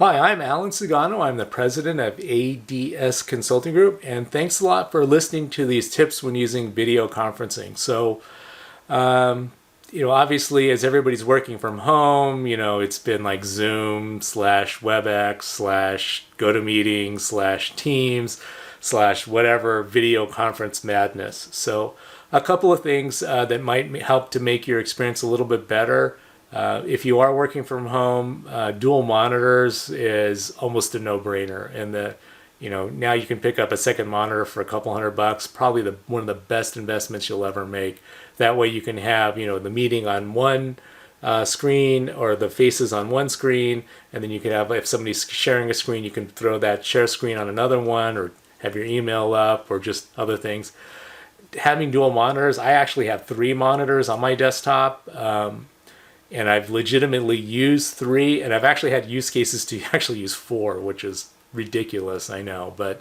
Hi, I'm Alan Sagano. I'm the president of ADS Consulting Group, and thanks a lot for listening to these tips when using video conferencing. Obviously, as everybody's working from home, it's been like Zoom slash WebEx slash GoToMeeting slash Teams slash whatever video conference madness. So, a couple of things that might help to make your experience a little bit better. If you are working from home, dual monitors is almost a no-brainer. And now you can pick up a second monitor for a couple $100. Probably one of the best investments you'll ever make. That way you can have the meeting on one screen or the faces on one screen, and then you can have, if somebody's sharing a screen, you can throw that share screen on another one, or have your email up, or just other things. Having dual monitors, I actually have 3 monitors on my desktop. And I've legitimately used 3, and I've actually had use cases to actually use 4, which is ridiculous, I know. But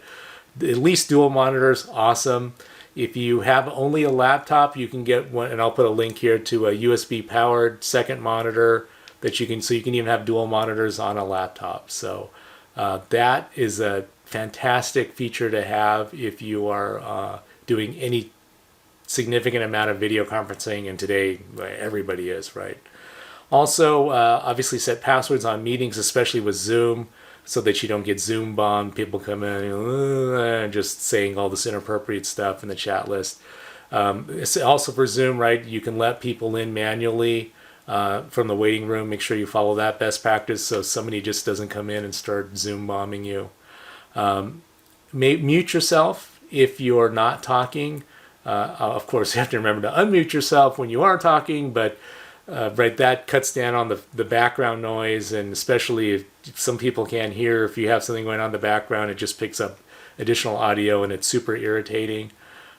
at least dual monitors, awesome. If you have only a laptop, you can get one, and I'll put a link here to a USB powered second monitor so you can even have dual monitors on a laptop. So that is a fantastic feature to have if you are doing any significant amount of video conferencing, and today everybody is, right? Also, obviously set passwords on meetings, especially with Zoom, so that you don't get Zoom bombed. People come in and just saying all this inappropriate stuff in the chat list. It's also for Zoom, right? You can let people in manually from the waiting room. Make sure you follow that best practice so somebody just doesn't come in and start Zoom bombing you. Mute yourself if you're not talking. Of course, you have to remember to unmute yourself when you are talking, but that cuts down on the background noise, and especially if some people can't hear, if you have something going on in the background, it just picks up additional audio and it's super irritating.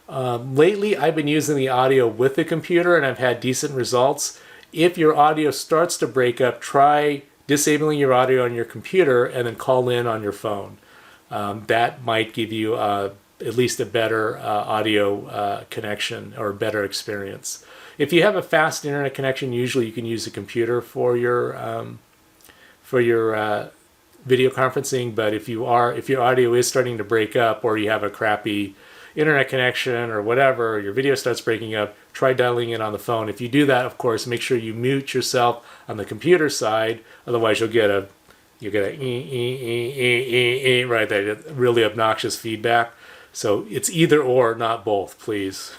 Lately, I've been using the audio with the computer and I've had decent results. If your audio starts to break up, try disabling your audio on your computer and then call in on your phone. That might give you at least a better audio connection or better experience. If you have a fast internet connection, usually you can use a computer for your video conferencing. But if your audio is starting to break up, or you have a crappy internet connection or whatever, or your video starts breaking up, try dialing in on the phone. If you do that, of course, make sure you mute yourself on the computer side. Otherwise, you'll get a right there, really obnoxious feedback. So it's either or, not both, please.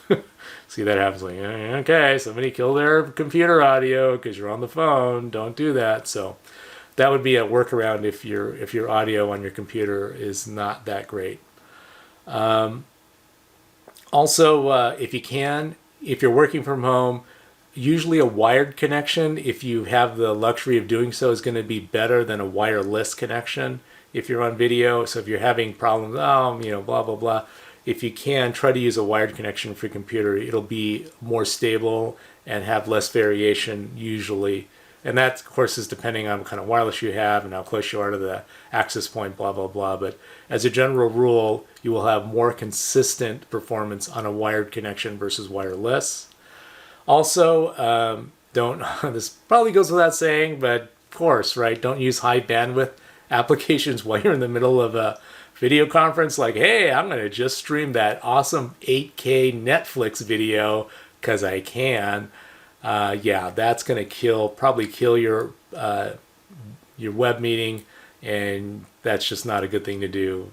See, that happens like, okay, somebody killed their computer audio because you're on the phone. Don't do that. So that would be a workaround if your audio on your computer is not that great. Also, if you're working from home, usually a wired connection, if you have the luxury of doing so, is going to be better than a wireless connection if you're on video. So if you're having problems, blah, blah, blah. If you can, try to use a wired connection for your computer. It'll be more stable and have less variation usually. And that, of course, is depending on what kind of wireless you have and how close you are to the access point, blah, blah, blah. But as a general rule, you will have more consistent performance on a wired connection versus wireless. Also, this probably goes without saying, but of course, right, don't use high bandwidth applications while you're in the middle of a video conference. Like, hey, I'm going to just stream that awesome 8K Netflix video because I can. That's going to probably kill your web meeting, and that's just not a good thing to do.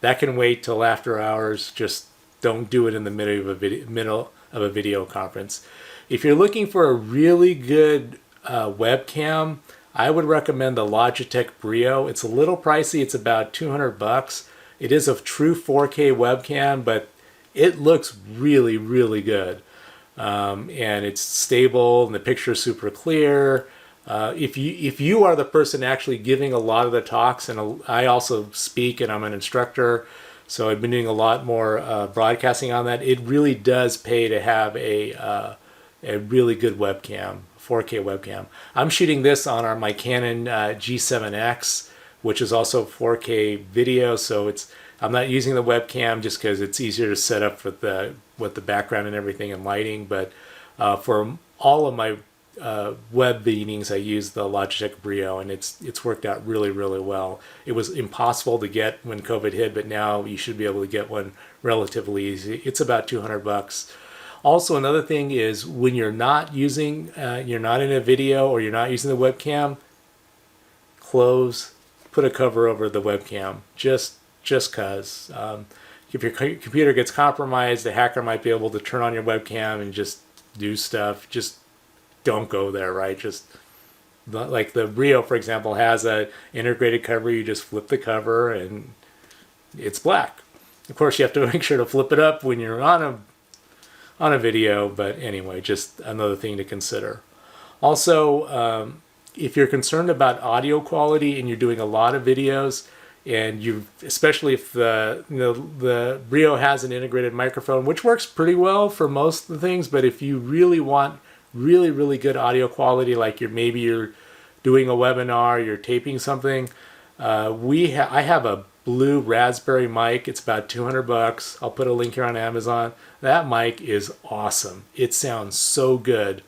That can wait till after hours. Just don't do it in the middle of a video conference. If you're looking for a really good webcam, I would recommend the Logitech Brio. It's a little pricey. It's about $200. It is a true 4K webcam, but it looks really, really good. And it's stable, and the picture is super clear. If you are the person actually giving a lot of the talks, and I also speak and I'm an instructor, so I've been doing a lot more broadcasting on that. It really does pay to have a really good webcam, 4K webcam. I'm shooting this on my Canon G7X, which is also 4K video. So I'm not using the webcam just because it's easier to set up with the background and everything and lighting. But for all of my web meetings, I use the Logitech Brio, and it's worked out really, really well. It was impossible to get when COVID hit, but now you should be able to get one relatively easy. It's about $200. Also, another thing is when you're not using, you're not in a video or you're not using the webcam, put a cover over the webcam, just cause. If your computer gets compromised, the hacker might be able to turn on your webcam and just do stuff. Just don't go there, right? Just like the Brio, for example, has a integrated cover. You just flip the cover and it's black. Of course, you have to make sure to flip it up when you're on a video, but anyway, just another thing to consider. Also, if you're concerned about audio quality and you're doing a lot of videos, and especially if the Brio has an integrated microphone, which works pretty well for most of the things, but if you really want really, really good audio quality, like maybe you're doing a webinar, you're taping something, I have a blue raspberry mic. It's about $200. I'll put a link here on Amazon. That mic is awesome. It sounds so good.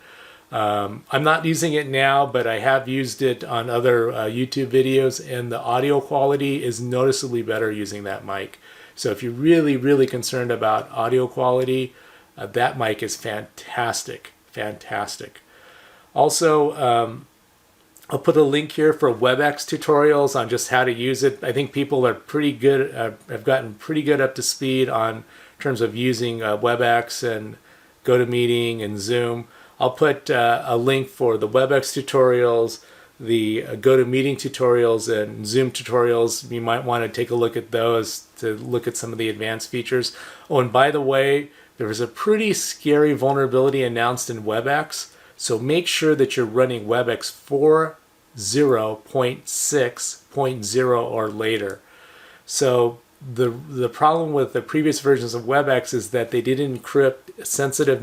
I'm not using it now, but I have used it on other YouTube videos, and the audio quality is noticeably better using that mic. So if you're really, really concerned about audio quality, that mic is fantastic, fantastic. Also, I'll put a link here for WebEx tutorials on just how to use it. I think people are pretty good, have gotten pretty good up to speed on terms of using WebEx and GoToMeeting and Zoom. I'll put a link for the WebEx tutorials, the GoToMeeting tutorials, and Zoom tutorials. You might want to take a look at those to look at some of the advanced features. Oh, and by the way, there was a pretty scary vulnerability announced in WebEx. So make sure that you're running WebEx 4.0.6.0 or later. So the problem with the previous versions of WebEx is that they didn't encrypt sensitive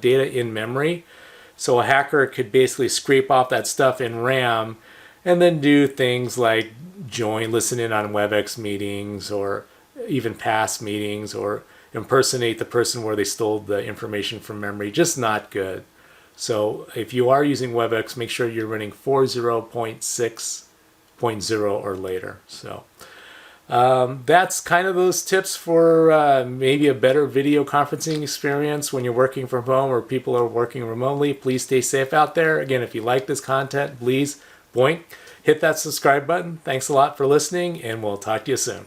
data in memory. So a hacker could basically scrape off that stuff in RAM and then do things like listen in on WebEx meetings or even past meetings, or impersonate the person where they stole the information from memory. Just not good. So if you are using WebEx, make sure you're running 4.0.6.0 or later. So that's kind of those tips for maybe a better video conferencing experience when you're working from home or people are working remotely. Please stay safe out there. Again, if you like this content, please hit that subscribe button. Thanks a lot for listening, and we'll talk to you soon.